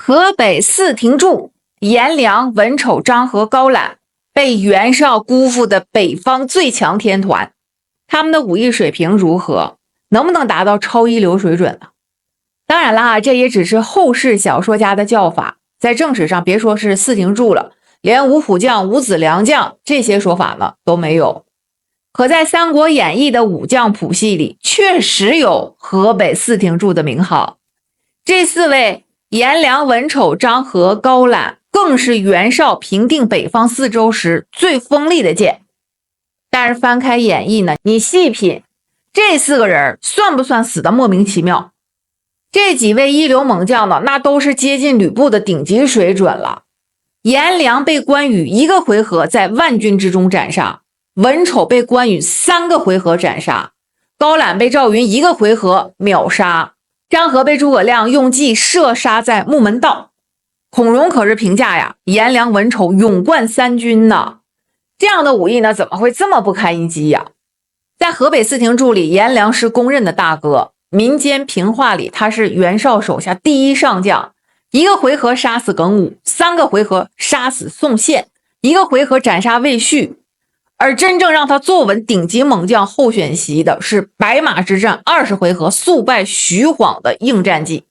河北四廷柱颜良、文丑、张合、高览被袁绍辜负的北方最强天团，他们的武艺水平如何？能不能达到超一流水准呢？当然啦，这也只是后世小说家的叫法，在正史上别说是四廷柱了，连五虎将、五子良将这些说法呢都没有。可在《三国演义》的武将谱系里，确实有河北四廷柱的名号。这四位颜良、文丑、张合、高览更是袁绍平定北方四州时最锋利的剑。但是翻开演义呢，你细品，这四个人算不算死的莫名其妙？这几位一流猛将呢，那都是接近吕布的顶级水准了。颜良被关羽1个回合在万军之中斩杀，文丑被关羽3个回合斩杀，高览被赵云1个回合秒杀，张合被诸葛亮用计射杀在木门道。孔融可是评价呀，颜良、文丑勇冠三军呢。这样的武艺呢，怎么会这么不堪一击呀？在河北四廷柱里，颜良是公认的大哥，民间评话里他是袁绍手下第一上将，1个回合杀死耿武，3个回合杀死宋宪，1个回合斩杀魏续。而真正让他坐稳顶级猛将候选席的是白马之战20回合速败徐晃的硬战绩。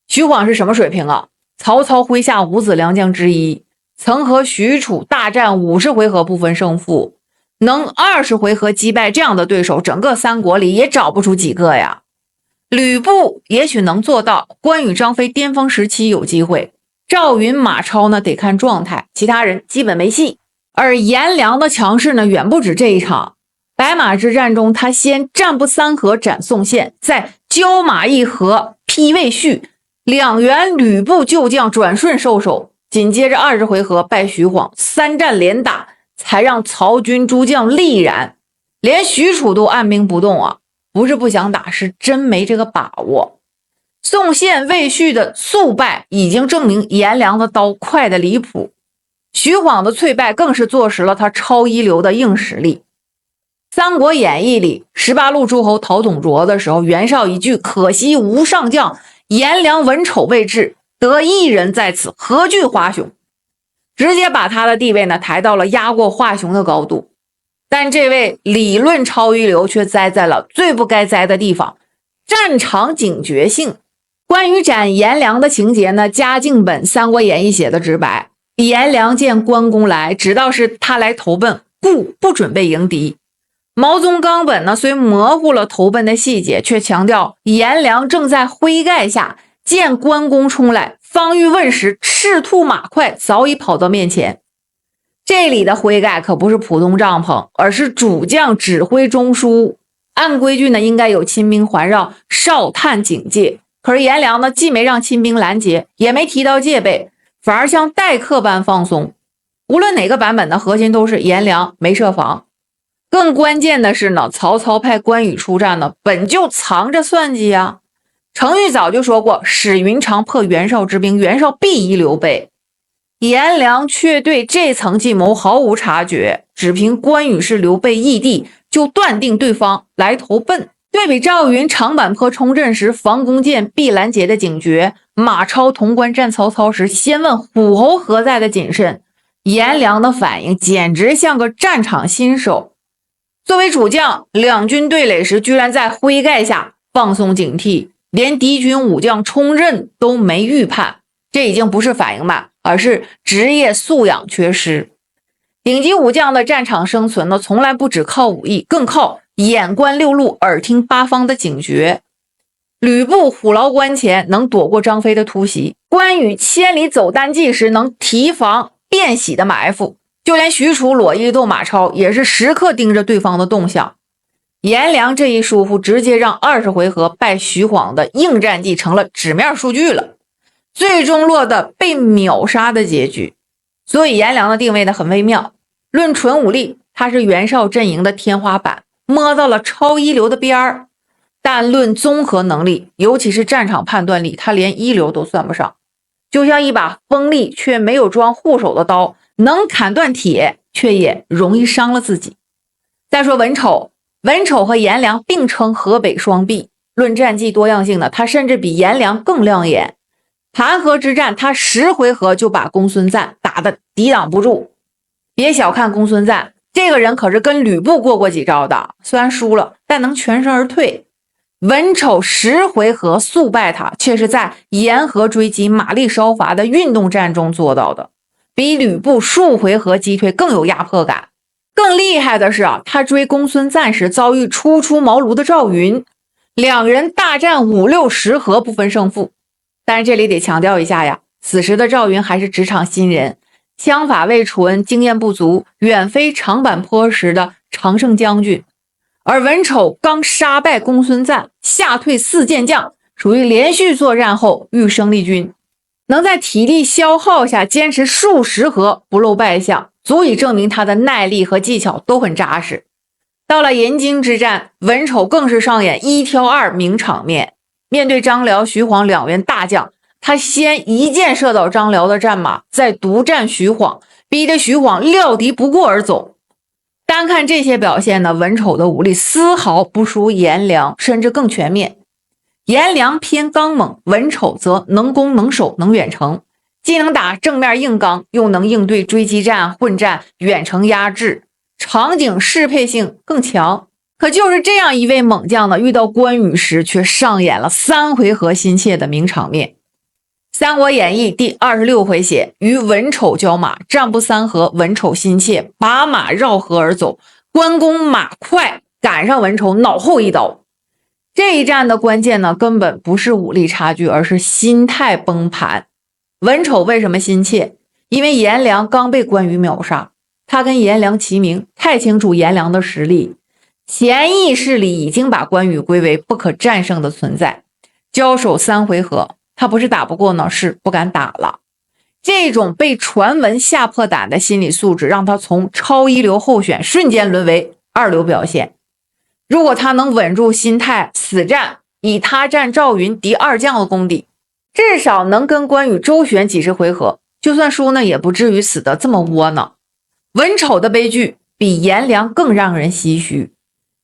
徐晃是什么水平啊？曹操麾下五子良将之一，曾和许褚大战50回合不分胜负，能20回合击败这样的对手，整个三国里也找不出几个呀。吕布也许能做到，关羽、张飞巅峰时期有机会，赵云、马超呢得看状态，其他人基本没戏。而颜良的强势呢，远不止这一场。白马之战中，他先战不3合斩宋宪，再交马1合劈魏续，2员吕布旧将转瞬收手，紧接着20回合败徐晃，3战连打，才让曹军诸将力然，连许褚都按兵不动啊！不是不想打，是真没这个把握。宋宪、魏续的速败已经证明颜良的刀快得离谱，徐晃的脆败更是坐实了他超一流的硬实力。三国演义里18路诸侯讨董卓的时候，袁绍一句可惜无上将，颜良、文丑未至，得一人在此，何惧华雄，直接把他的地位呢抬到了压过华雄的高度。但这位理论超一流却栽在了最不该栽的地方，战场警觉性。关于斩颜良的情节呢，嘉靖本《三国演义》写的直白，颜良见关公来，知道是他来投奔，故不准备迎敌。毛宗岗本呢，虽模糊了投奔的细节，却强调颜良正在麾盖下，见关公冲来，方欲问时，赤兔马快，早已跑到面前。这里的麾盖可不是普通帐篷，而是主将指挥中枢。按规矩呢，应该有亲兵环绕，哨探警戒。可是颜良呢，既没让亲兵拦截，也没提到戒备，反而像待客般放松。无论哪个版本的核心都是颜良没设防。更关键的是呢，曹操派关羽出战呢，本就藏着算计啊。程昱早就说过，使云长破袁绍之兵，袁绍必疑刘备。颜良却对这层计谋毫无察觉，只凭关羽是刘备义弟，就断定对方来投奔。对比赵云长坂坡冲阵时防弓箭必拦截的警觉，马超潼关战曹操时先问虎侯何在的谨慎，颜良的反应简直像个战场新手。作为主将，两军对垒时居然在麾盖下放松警惕，连敌军武将冲阵都没预判，这已经不是反应慢，而是职业素养缺失。顶级武将的战场生存呢，从来不只靠武艺，更靠眼观六路，耳听八方的警觉。吕布虎牢关前能躲过张飞的突袭，关羽千里走单骑时能提防卞喜的埋伏，就连许褚、罗毅斗马超也是时刻盯着对方的动向。颜良这一疏忽，直接让20回合败徐晃的硬战绩成了纸面数据了，最终落得被秒杀的结局。所以颜良的定位呢很微妙，论纯武力，他是袁绍阵营的天花板，摸到了超一流的边儿。但论综合能力，尤其是战场判断力，他连一流都算不上。就像一把锋利却没有装护手的刀，能砍断铁，却也容易伤了自己。再说文丑和颜良并称河北双璧，论战绩多样性呢，他甚至比颜良更亮眼。盘河之战，他10回合就把公孙瓒打得抵挡不住。别小看公孙瓒，这个人可是跟吕布过几招的，虽然输了，但能全身而退。文丑10回合速败他，却是在沿河追击、马力稍乏的运动战中做到的，比吕布数回合击退更有压迫感。更厉害的是他追公孙瓒时遭遇初出茅庐的赵云，两人大战5、6、10合不分胜负。但是这里得强调一下呀，此时的赵云还是职场新人，枪法未纯，经验不足，远非长坂坡时的常胜将军。而文丑刚杀败公孙瓒，吓退4健将，属于连续作战后遇生力军，能在体力消耗下坚持数十合不露败相，足以证明他的耐力和技巧都很扎实。到了银京之战，文丑更是上演1挑2名场面。面对张辽、徐晃2员大将，他先一箭射倒张辽的战马，再独占徐晃，逼得徐晃料敌不过而走。单看这些表现呢，文丑的武力丝毫不输颜良，甚至更全面。颜良偏刚猛，文丑则能攻能守能远程，既能打正面硬刚，又能应对追击战、混战、远程压制，场景适配性更强。可就是这样一位猛将呢，遇到关羽时却上演了3回合心切的名场面。三国演义第26回写，与文丑交马，战不3合，文丑心切，把马绕河而走，关公马快赶上文丑，脑后一刀。这一战的关键呢，根本不是武力差距，而是心态崩盘。文丑为什么心切？因为颜良刚被关羽秒杀，他跟颜良齐名，太清楚颜良的实力，潜意识里已经把关羽归为不可战胜的存在。交手3回合，他不是打不过呢，是不敢打了。这种被传闻吓破胆的心理素质，让他从超一流候选瞬间沦为2流表现。如果他能稳住心态，死战，以他战赵云敌2将的功底，至少能跟关羽周旋几十回合，就算输呢，也不至于死得这么窝囊。文丑的悲剧比颜良更让人唏嘘。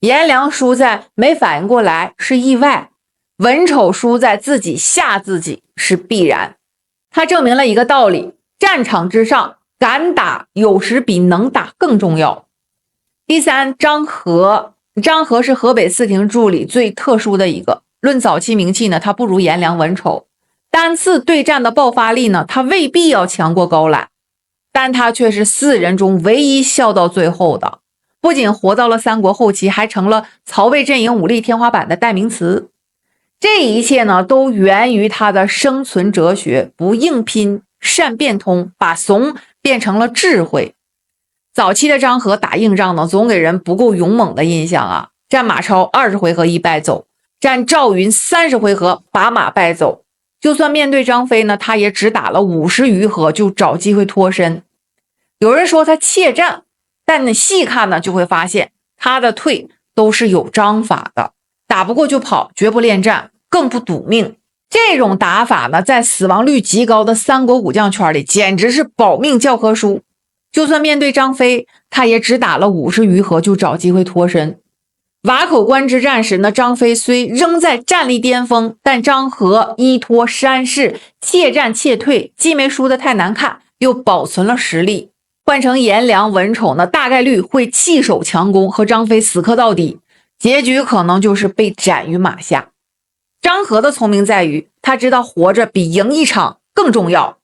颜良输在没反应过来是意外，文丑输在自己吓自己是必然。他证明了一个道理，战场之上，敢打有时比能打更重要。第三，张合是河北四亭助理最特殊的一个，论早期名气呢，他不如颜良、文丑，单次对战的爆发力呢，他未必要强过高览，但他却是4人中唯一笑到最后的，不仅活到了三国后期，还成了曹魏阵营武力天花板的代名词。这一切呢，都源于他的生存哲学，不硬拼，善变通，把怂变成了智慧。早期的张合打硬仗呢，总给人不够勇猛的印象啊。战马超20回合一败走，战赵云30回合把马败走。就算面对张飞呢，他也只打了50余合就找机会脱身。有人说他怯战，但你细看呢，就会发现他的退都是有章法的，打不过就跑，绝不恋战，更不赌命。这种打法呢，在死亡率极高的三国武将圈里简直是保命教科书。就算面对张飞，他也只打了50余合就找机会脱身。瓦口关之战时呢，张飞虽仍在战力巅峰，但张合依托山势，怯战怯退，既没输得太难看，又保存了实力。换成颜良、文丑呢，大概率会弃守强攻，和张飞死磕到底，结局可能就是被斩于马下。张合的聪明在于，他知道活着比赢一场更重要。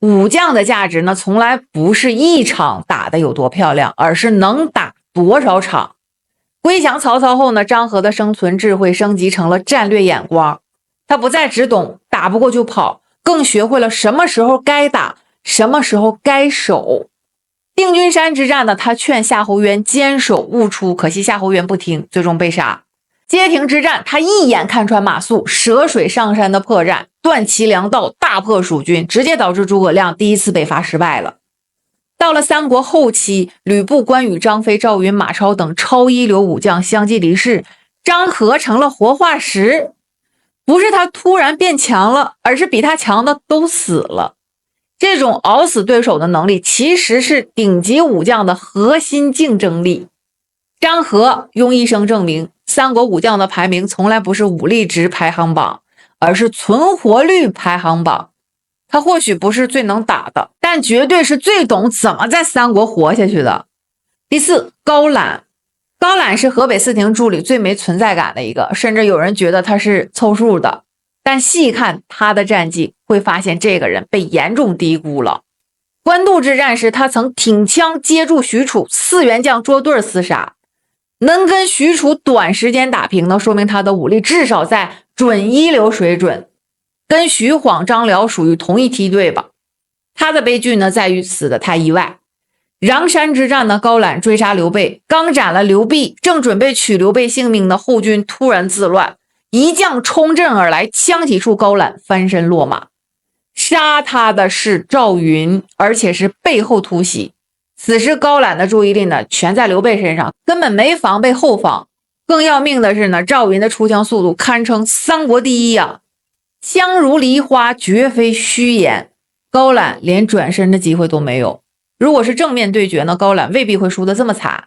武将的价值呢，从来不是一场打得有多漂亮，而是能打多少场。归降曹操后呢，张合的生存智慧升级成了战略眼光，他不再只懂打不过就跑，更学会了什么时候该打，什么时候该守。定军山之战呢，他劝夏侯渊坚守勿出，可惜夏侯渊不听，最终被杀。街亭之战，他一眼看穿马谡涉水上山的破绽，断其粮道，大破蜀军，直接导致诸葛亮第一次北伐失败了。到了三国后期，吕布、关羽、张飞、赵云、马超等超一流武将相继离世，张合成了活化石。不是他突然变强了，而是比他强的都死了。这种熬死对手的能力，其实是顶级武将的核心竞争力。张合用一生证明，三国武将的排名从来不是武力值排行榜，而是存活率排行榜。他或许不是最能打的，但绝对是最懂怎么在三国活下去的。第四，高览。高览是河北四亭柱里最没存在感的一个，甚至有人觉得他是凑数的。但细看他的战绩，会发现这个人被严重低估了。官渡之战时，他曾挺枪接住许褚4员将捉对厮杀，能跟许褚短时间打平呢，说明他的武力至少在准一流水准，跟徐晃、张辽属于同一梯队吧。他的悲剧呢，在于死得太意外。穰山之战呢，高览追杀刘备，刚斩了刘濞，正准备取刘备性命的后军突然自乱，一将冲阵而来，枪击处高览翻身落马。杀他的是赵云，而且是背后突袭。此时高览的注意力呢，全在刘备身上，根本没防备后方。更要命的是呢，赵云的出枪速度堪称三国第一啊，枪如梨花，绝非虚言。高览连转身的机会都没有。如果是正面对决呢，高览未必会输得这么惨。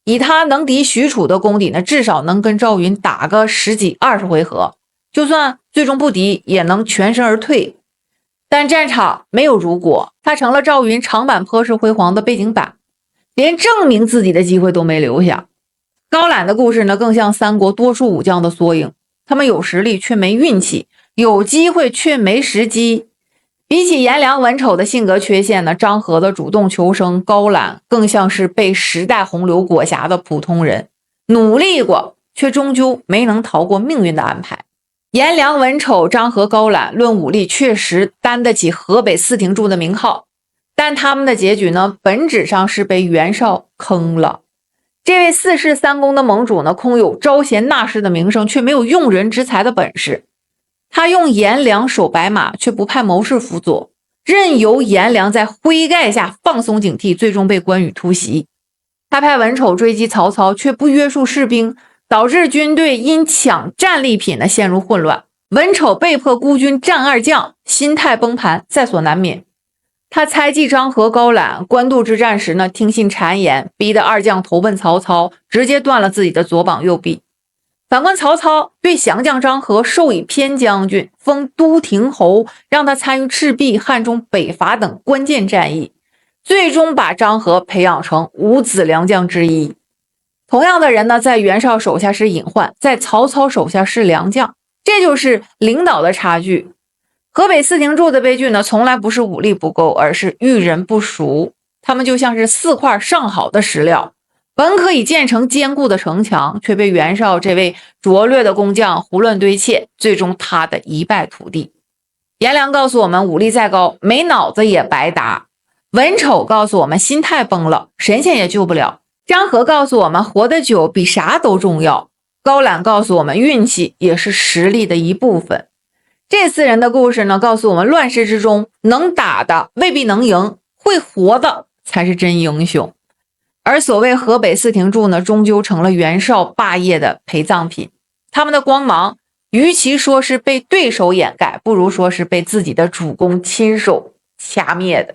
以他能敌许褚的功底呢，至少能跟赵云打个10几20回合，就算最终不敌，也能全身而退。但战场没有如果，他成了赵云长坂坡式辉煌的背景板，连证明自己的机会都没留下。高览的故事呢，更像三国多数武将的缩影，他们有实力却没运气，有机会却没时机。比起颜良、文丑的性格缺陷呢，张合的主动求生，高览更像是被时代洪流裹挟的普通人，努力过，却终究没能逃过命运的安排。颜良、文丑、张合、高览论武力确实担得起河北四亭柱的名号，但他们的结局呢，本质上是被袁绍坑了。这位四世三公的盟主呢，空有招贤纳士的名声，却没有用人之才的本事。他用颜良守白马，却不派谋士辅佐，任由颜良在灰盖下放松警惕，最终被关羽突袭。他派文丑追击曹操，却不约束士兵，导致军队因抢战利品呢陷入混乱。文丑被迫孤军战二将，心态崩盘，在所难免。他猜忌张合、高览，官渡之战时呢听信谗言，逼得二将投奔曹操，直接断了自己的左膀右臂。反观曹操，对降将张合授以偏将军，封都亭侯，让他参与赤壁、汉中北伐等关键战役，最终把张合培养成五子良将之一。同样的人呢，在袁绍手下是隐患，在曹操手下是良将，这就是领导的差距。河北四亭柱的悲剧呢，从来不是武力不够，而是遇人不熟。他们就像是4块上好的石料，本可以建成坚固的城墙，却被袁绍这位拙劣的工匠胡乱堆砌，最终塌得一败涂地。颜良告诉我们，武力再高，没脑子也白搭。文丑告诉我们，心态崩了，神仙也救不了。张合告诉我们，活得久比啥都重要。高览告诉我们，运气也是实力的一部分。这4人的故事呢，告诉我们，乱世之中，能打的未必能赢，会活的才是真英雄。而所谓河北四亭柱呢，终究成了袁绍霸业的陪葬品。他们的光芒，与其说是被对手掩盖，不如说是被自己的主公亲手掐灭的。